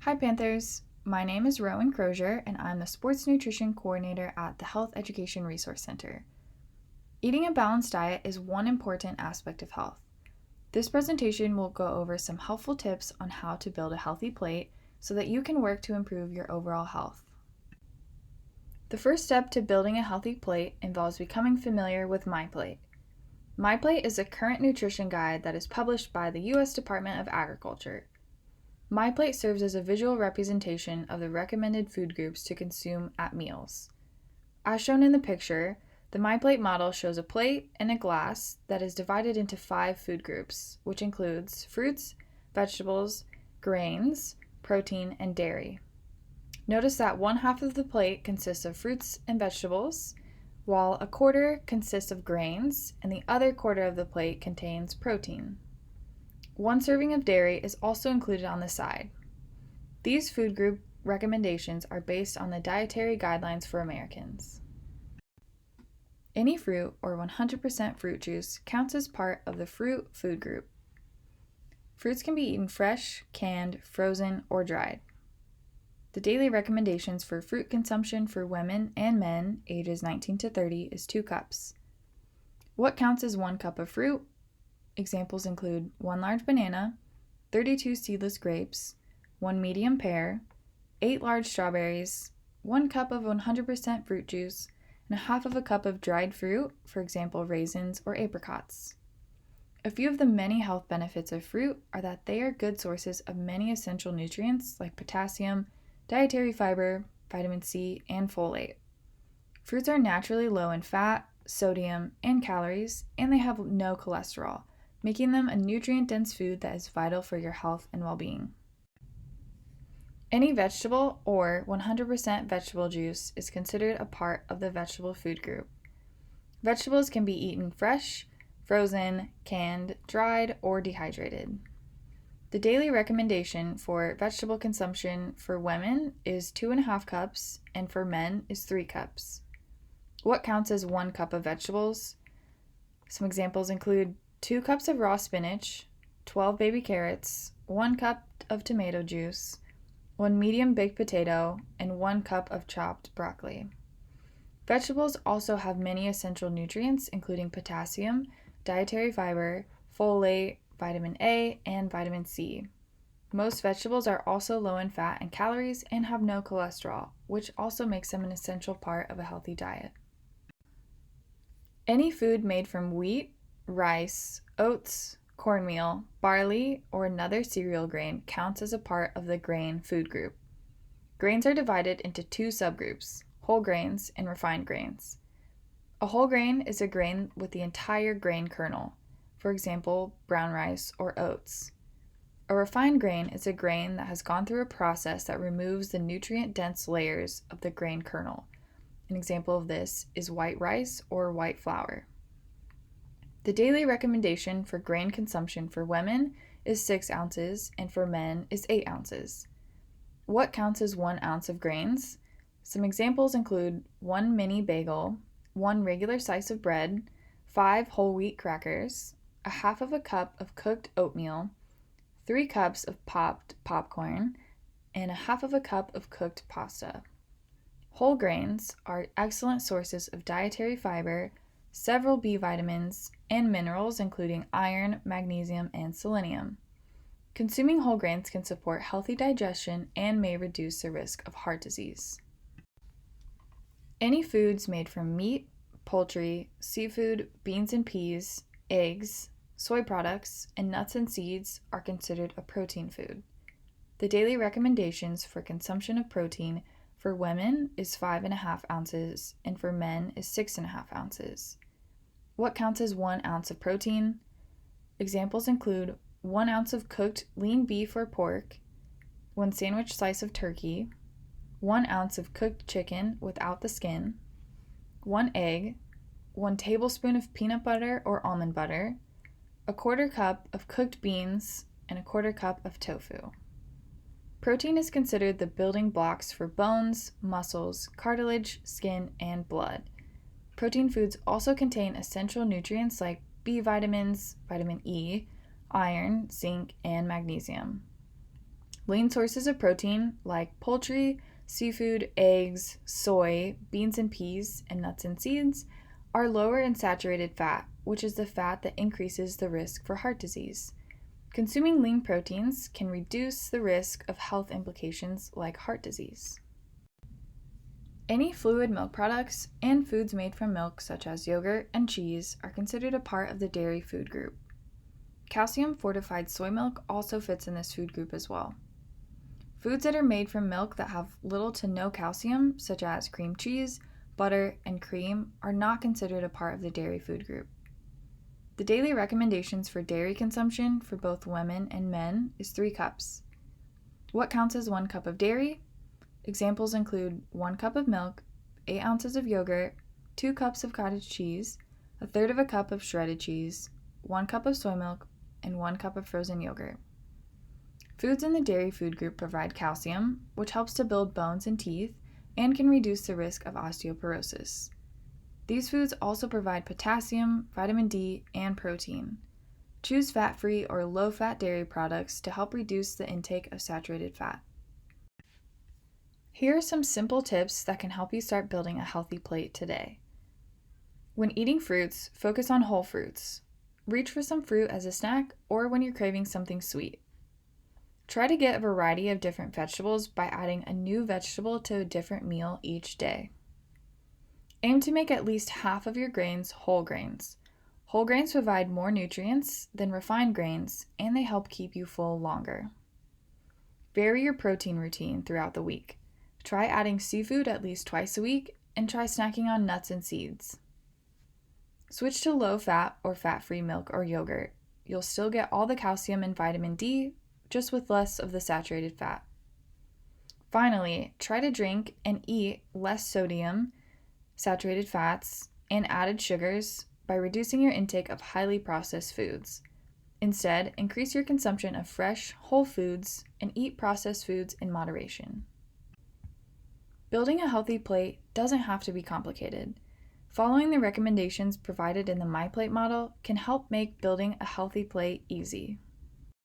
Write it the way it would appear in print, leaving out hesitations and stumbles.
Hi Panthers, my name is Rowan Crozier and I'm the Sports Nutrition Coordinator at the Health Education Resource Center. Eating a balanced diet is one important aspect of health. This presentation will go over some helpful tips on how to build a healthy plate so that you can work to improve your overall health. The first step to building a healthy plate involves becoming familiar with MyPlate. MyPlate is a current nutrition guide that is published by the U.S. Department of Agriculture. MyPlate serves as a visual representation of the recommended food groups to consume at meals. As shown in the picture, the MyPlate model shows a plate and a glass that is divided into 5 food groups, which includes fruits, vegetables, grains, protein, and dairy. Notice that one half of the plate consists of fruits and vegetables, while a quarter consists of grains, and the other quarter of the plate contains protein. 1 serving of dairy is also included on the side. These food group recommendations are based on the dietary guidelines for Americans. Any fruit or 100% fruit juice counts as part of the fruit food group. Fruits can be eaten fresh, canned, frozen, or dried. The daily recommendations for fruit consumption for women and men ages 19 to 30 is 2 cups. What counts as 1 cup of fruit? Examples include 1 large banana, 32 seedless grapes, 1 medium pear, 8 large strawberries, 1 cup of 100% fruit juice, and 1/2 cup of dried fruit, for example raisins or apricots. A few of the many health benefits of fruit are that they are good sources of many essential nutrients like potassium, dietary fiber, vitamin C, and folate. Fruits are naturally low in fat, sodium, and calories, and they have no cholesterol, making them a nutrient-dense food that is vital for your health and well-being. Any vegetable or 100% vegetable juice is considered a part of the vegetable food group. Vegetables can be eaten fresh, frozen, canned, dried, or dehydrated. The daily recommendation for vegetable consumption for women is 2.5 cups, and for men is 3 cups. What counts as 1 cup of vegetables? Some examples include 2 cups of raw spinach, 12 baby carrots, 1 cup of tomato juice, 1 medium baked potato, and 1 cup of chopped broccoli. Vegetables also have many essential nutrients, including potassium, dietary fiber, folate, vitamin A, and vitamin C. Most vegetables are also low in fat and calories and have no cholesterol, which also makes them an essential part of a healthy diet. Any food made from wheat, rice, oats, cornmeal, barley, or another cereal grain counts as a part of the grain food group. Grains are divided into 2 subgroups, whole grains and refined grains. A whole grain is a grain with the entire grain kernel, for example, brown rice or oats. A refined grain is a grain that has gone through a process that removes the nutrient-dense layers of the grain kernel. An example of this is white rice or white flour. The daily recommendation for grain consumption for women is 6 ounces and for men is 8 ounces. What counts as 1 ounce of grains? Some examples include 1 mini bagel, 1 regular slice of bread, 5 whole wheat crackers, 1/2 cup of cooked oatmeal, 3 cups of popped popcorn, and 1/2 cup of cooked pasta. Whole grains are excellent sources of dietary fiber, several B vitamins, and minerals including iron, magnesium, and selenium. Consuming whole grains can support healthy digestion and may reduce the risk of heart disease. Any foods made from meat, poultry, seafood, beans and peas, eggs, soy products, and nuts and seeds are considered a protein food. The daily recommendations for consumption of protein for women is 5.5 ounces and for men is 6.5 ounces. What counts as 1 ounce of protein? Examples include 1 ounce of cooked lean beef or pork, 1 sandwich slice of turkey, 1 ounce of cooked chicken without the skin, 1 egg, 1 tablespoon of peanut butter or almond butter, 1/4 cup of cooked beans, and 1/4 cup of tofu. Protein is considered the building blocks for bones, muscles, cartilage, skin, and blood. Protein foods also contain essential nutrients like B vitamins, vitamin E, iron, zinc, and magnesium. Lean sources of protein, like poultry, seafood, eggs, soy, beans and peas, and nuts and seeds, are lower in saturated fat, which is the fat that increases the risk for heart disease. Consuming lean proteins can reduce the risk of health implications like heart disease. Any fluid milk products and foods made from milk, such as yogurt and cheese, are considered a part of the dairy food group. Calcium fortified soy milk also fits in this food group as well. Foods that are made from milk that have little to no calcium, such as cream cheese, butter, and cream, are not considered a part of the dairy food group. The daily recommendations for dairy consumption for both women and men is 3 cups. What counts as 1 cup of dairy? Examples include 1 cup of milk, 8 ounces of yogurt, 2 cups of cottage cheese, 1/3 of a cup of shredded cheese, 1 cup of soy milk, and 1 cup of frozen yogurt. Foods in the dairy food group provide calcium, which helps to build bones and teeth, and can reduce the risk of osteoporosis. These foods also provide potassium, vitamin D, and protein. Choose fat-free or low-fat dairy products to help reduce the intake of saturated fat. Here are some simple tips that can help you start building a healthy plate today. When eating fruits, focus on whole fruits. Reach for some fruit as a snack or when you're craving something sweet. Try to get a variety of different vegetables by adding a new vegetable to a different meal each day. Aim to make at least half of your grains whole grains. Whole grains provide more nutrients than refined grains, and they help keep you full longer. Vary your protein routine throughout the week. Try adding seafood at least twice a week, and try snacking on nuts and seeds. Switch to low-fat or fat-free milk or yogurt. You'll still get all the calcium and vitamin D, just with less of the saturated fat. Finally, try to drink and eat less sodium, saturated fats, and added sugars by reducing your intake of highly processed foods. Instead, increase your consumption of fresh, whole foods and eat processed foods in moderation. Building a healthy plate doesn't have to be complicated. Following the recommendations provided in the MyPlate model can help make building a healthy plate easy.